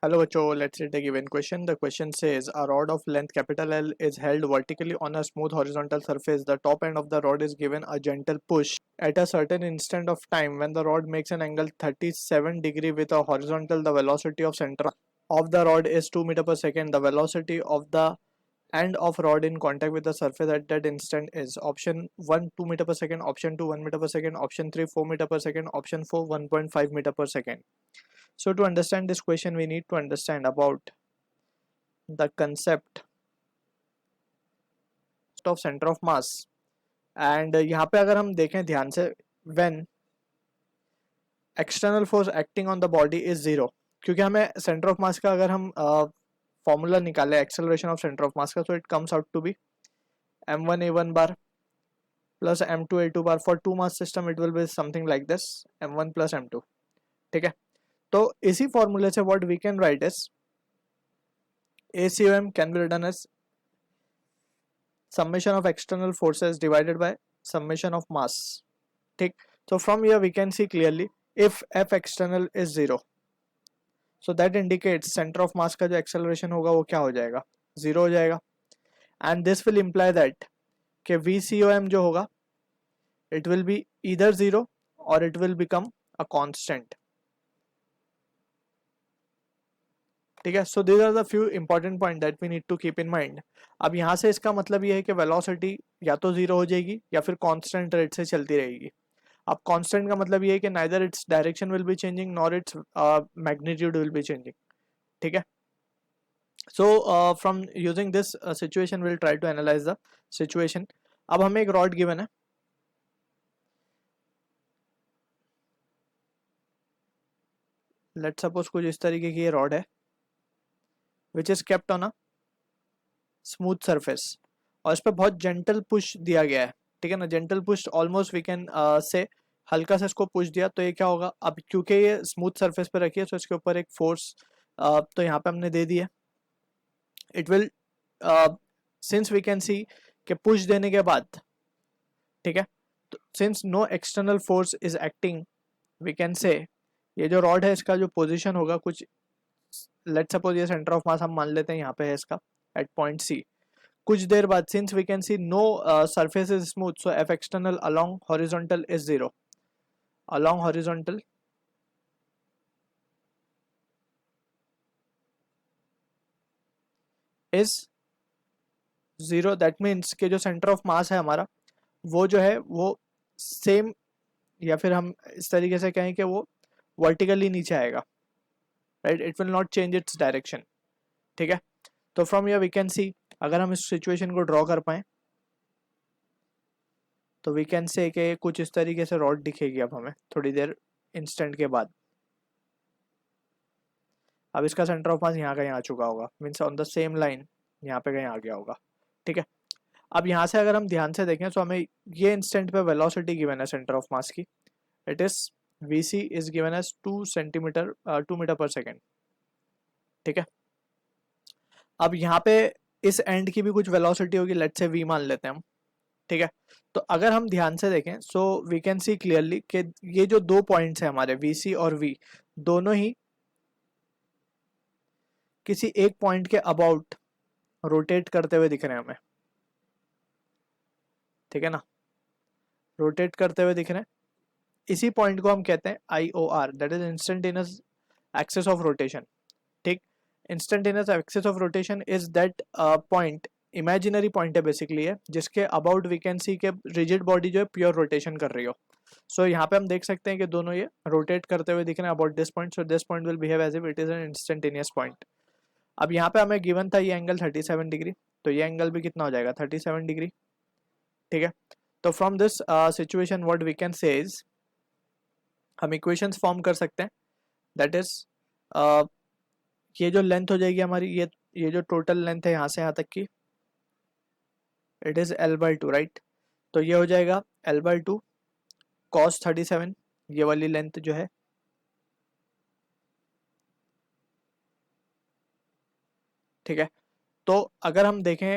Hello बच्चों, let's read the given question. The question says a rod of length capital L is held vertically on a smooth horizontal surface. The top end of the rod is given a gentle push at a certain instant of time. When the rod makes an angle 37 degree with a horizontal, the velocity of center of the rod is 2 meter per second. The velocity of the end of rod in contact with the surface at that instant is option 1 2 meter per second, option 2 1 meter per second, option 3 4 meter per second, option 4 1.5 meter per second. So to understand this question, we need to understand about the concept of center of mass. And यहाँ पे अगर हम देखें ध्यान से, when external force acting on the body is zero, क्योंकि हमें center of mass का अगर हम फॉर्मूला निकाले acceleration of center of mass का, so it comes out to be m1 a1 bar plus m2 a2 bar. For two mass system it will be something like this, m1 plus m2. ठीक है, तो इसी फॉर्मूले से what we can write is ACOM can be written as summation of external forces divided by summation of mass. ठीक, so from here we can see clearly if F external is 0, so that indicates center of mass का जो acceleration होगा वो क्या हो जाएगा, 0 हो जाएगा. And this will imply that कि VCOM जो होगा it will be either 0 or it will become a constant. ठीक है, so these are the few important point that we need to keep in mind. अब यहाँ से इसका मतलब ये है कि वेलोसिटी या तो जीरो हो जाएगी या फिर कांस्टेंट रेट से चलती रहेगी. अब कांस्टेंट का मतलब ये है कि neither its direction will be changing nor its magnitude will be changing. ठीक है, so from using this situation will try to analyse the situation. अब हमें एक रॉड गिवन है, लेट्स सपोज कुछ इस तरीके की ये रॉड है which is kept on a smooth surface, और इस पर बहुत जेंटल पुश दिया गया है. ठीक है ना, gentle push almost we can say हल्का सा इसको पुश दिया तो ये क्या होगा, अब क्योंकि ये स्मूथ सरफेस पे रखी है तो इसके ऊपर एक फोर्स तो यहाँ पे हमने दे दी है. It will since we can see कि पुश देने के बाद, ठीक है, तो since no external force is acting we can say ये जो रॉड है इसका जो पोजिशन होगा कुछ, लेट सपोज ये सेंटर ऑफ मास हम मान लेते हैं यहाँ पे है इसका एट पॉइंट सी. कुछ देर बाद since we can see no surface is smooth, so F external along horizontal is zero. Along horizontal is zero. That means कि जो सेंटर ऑफ मास है हमारा वो जो है वो सेम, या फिर हम इस तरीके से कहें कि वो वर्टिकली नीचे आएगा. Right, it will not change its direction. ठीक है, तो from here we can see, अगर हम इस सिचुएशन को ड्रॉ कर पाए तो वी कैन से कि कुछ इस तरीके से रॉड दिखेगी अब हमें थोड़ी देर इंस्टेंट के बाद. अब इसका सेंटर ऑफ मास यहाँ कहीं आ चुका होगा, means on the same line यहाँ पे कहीं आ गया होगा. ठीक है, अब यहाँ से अगर हम ध्यान से देखें तो हमें ये इंस्टेंट पे वेलोसिटी गिवन है सेंटर ऑफ मास की. It is VC is given as 2 metre पर सेकेंड. ठीक है, अब यहाँ पे इस एंड की भी कुछ वेलोसिटी होगी, लेट्स से V मान लेते हैं हम. ठीक है, तो अगर हम ध्यान से देखें so we can see clearly कि ये जो दो पॉइंट्स हैं हमारे VC और V, दोनों ही किसी एक पॉइंट के अबाउट रोटेट करते हुए दिख रहे हैं हमें. ठीक है ना, रोटेट करते हुए दिख रहे हैं. इसी पॉइंट को हम कहते हैं IOR, that is instantaneous axis of rotation. ठीक, instantaneous axis of rotation is that point, imaginary point है बेसिकली है, जिसके अबाउट वी कैन सी के रिजिड बॉडी जो है प्योर रोटेशन कर रही हो. सो यहाँ पे हम देख सकते हैं कि दोनों ये रोटेट करते हुए दिख रहे हैं about this point. So this point will behave as if it is an instantaneous point. अब यहाँ पे हमें गिवन था ये एंगल 37 डिग्री, तो ये एंगल भी कितना हो जाएगा 37 डिग्री. ठीक है, तो from this situation what we can say is, हम इक्वेशंस फॉर्म कर सकते हैं. दैट इज ये जो लेंथ हो जाएगी हमारी, ये जो टोटल लेंथ है यहाँ से यहाँ तक की, इट इज L/2. राइट, तो ये हो जाएगा L/2 cos 37, ये वाली लेंथ जो है. ठीक है, तो अगर हम देखें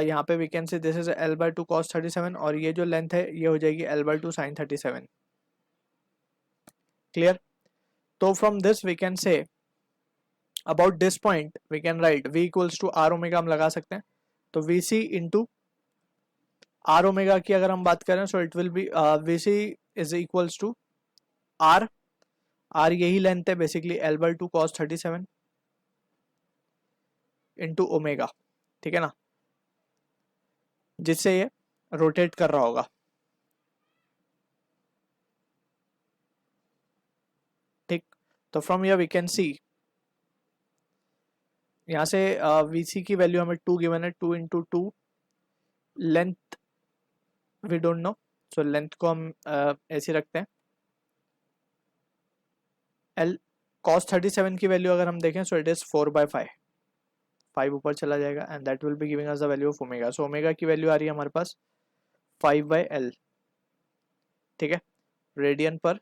यहाँ पे we can say this is L/2 cos 37, और ये जो लेंथ है ये हो जाएगी L/2 sin 37. क्लियर, तो from this we can say about this point we can write v equals to R omega हम लगा सकते हैं, तो V C into R omega की अगर हम बात करें, so it will be V C is equals to R, R यही लेंथ है basically L/2 cos 37 into omega, ठीक है ना, जिससे ये रोटेट कर रहा होगा, ठीक। तो from here we can see, यहाँ से वी सी की वैल्यू हमें 2 गिवन है, 2 into 2, length we don't know, so length को हम ऐसे रखते हैं, L cos 37 की वैल्यू अगर हम देखें, सो इट इज 4/5, 5 ऊपर चला जाएगा and that will be giving us the value of omega, so omega की वैल्यू आ रही है हमारे पास 5/L, ठीक है, रेडियन पर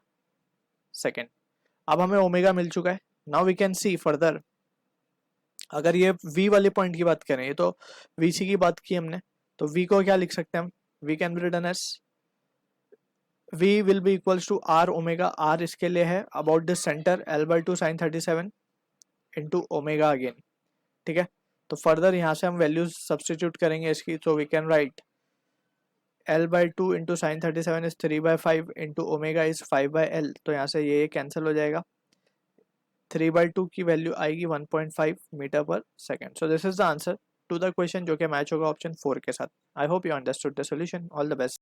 सेकेंड। अब हमें ओमेगा मिल चुका है, now we can see further, अगर ये v वाले पॉइंट की बात करें, ये तो vc की बात की हमने, तो v को क्या लिख सकते हैं हम, v can be written as v will be equals to r omega, r इसके लिए है about this centre L/2 sin 37 into omega again, ठीक है। तो फर्दर यहाँ से हम वैल्यूज सब्सटीट्यूट करेंगे इसकी, तो we can write L/2 into sine 37 is 3/5 into omega is 5/L, तो यहाँ से ये कैंसिल हो जाएगा, 3/2 की वैल्यू आएगी 1.5 मीटर पर second. So this is the answer to the question जो कि मैच होगा ऑप्शन 4 के साथ। I hope you understood the solution. All the best.